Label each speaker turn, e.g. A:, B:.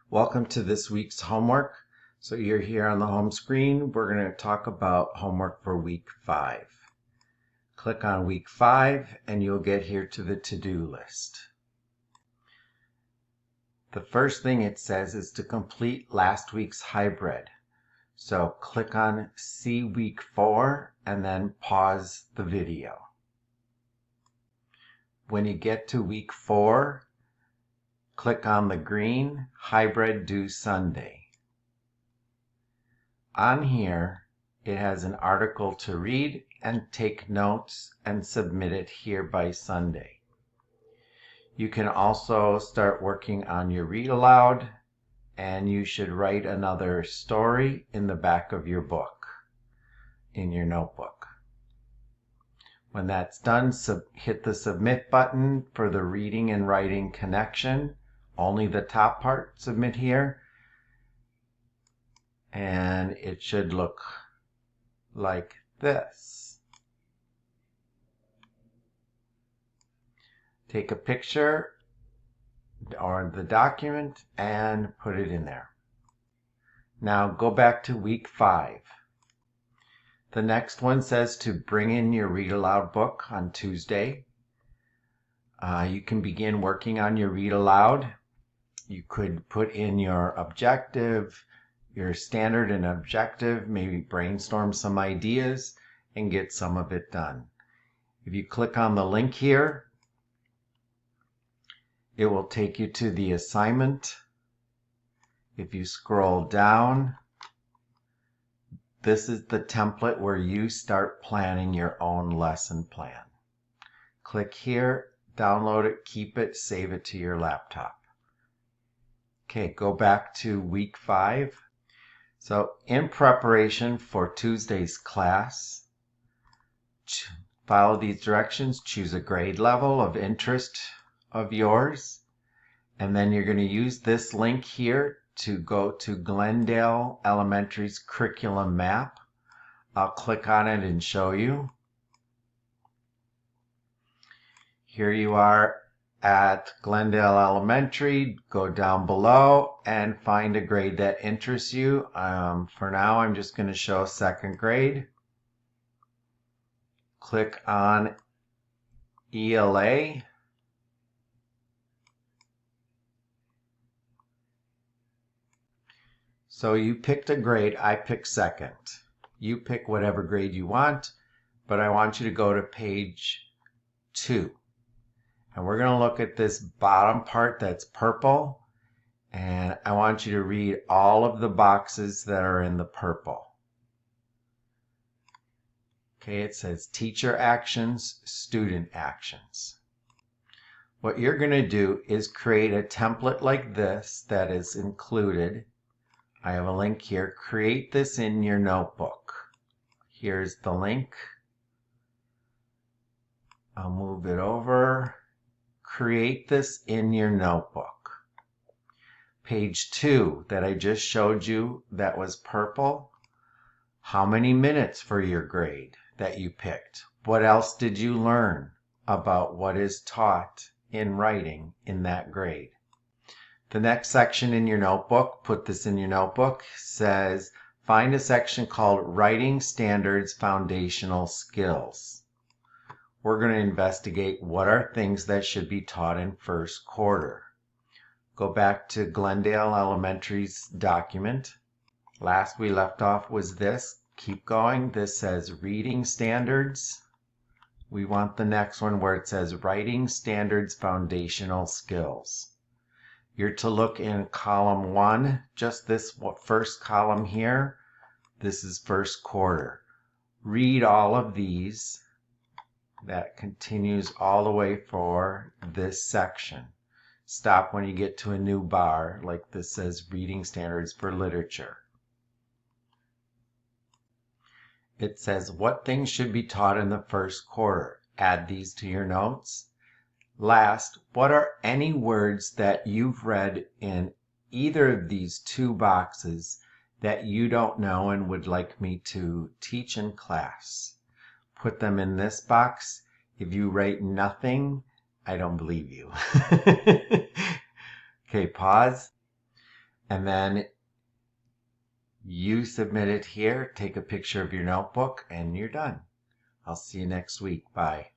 A: Welcome to this week's homework. So you're here on the home screen. We're going to talk about homework for week 5. Click on week 5 and you'll get here to the to-do list. The first thing it says is to complete last week's hybrid. So click on see week 4 and then pause the video. When you get to week 4, click on the green hybrid due Sunday. On here, it has an article to read and take notes and submit it here by Sunday. You can also start working on your read aloud, and you should write another story in the back of your book, in your notebook. When that's done, hit the submit button for the reading and writing connection. Only the top part submit here. And it should look like this. Take a picture or the document and put it in there. Now go back to week 5. The next one says to bring in your read aloud book on Tuesday. You can begin working on your read aloud. You could put in your objective, your standard and objective, maybe brainstorm some ideas and get some of it done. If you click on the link here, it will take you to the assignment. If you scroll down, this is the template where you start planning your own lesson plan. Click here, download it, keep it, save it to your laptop. Okay, go back to week 5. So in preparation for Tuesday's class, follow these directions. Choose a grade level of interest of yours. And then you're going to use this link here to go to Glendale Elementary's curriculum map. I'll click on it and show you. Here you are at Glendale Elementary. Go down below and find a grade that interests you. For now, I'm just going to show 2nd grade. Click on ELA. So you picked a grade, I picked 2nd. You pick whatever grade you want, but I want you to go to page 2. And we're going to look at this bottom part that's purple, and I want you to read all of the boxes that are in the purple. Okay, it says teacher actions, student actions. What you're going to do is create a template like this that is included. I have a link here. Create this in your notebook. Here's the link. I'll move it over. Create this in your notebook. Page 2 that I just showed you that was purple. How many minutes for your grade that you picked? What else did you learn about what is taught in writing in that grade? The next section in your notebook, put this in your notebook, says find a section called Writing Standards Foundational Skills. We're going to investigate what are things that should be taught in 1st quarter. Go back to Glendale Elementary's document. Last we left off was this. Keep going. This says Reading Standards. We want the next one where it says Writing Standards Foundational Skills. You're to look in column 1, just this first column here. This is 1st quarter. Read all of these. That continues all the way for this section. Stop when you get to a new bar, like this says Reading Standards for Literature. It says what things should be taught in the 1st quarter. Add these to your notes. Last, what are any words that you've read in either of these 2 boxes that you don't know and would like me to teach in class? Put them in this box. If you write nothing, I don't believe you. Okay, pause. and then you submit it here, take a picture of your notebook, and you're done. I'll see you next week. Bye.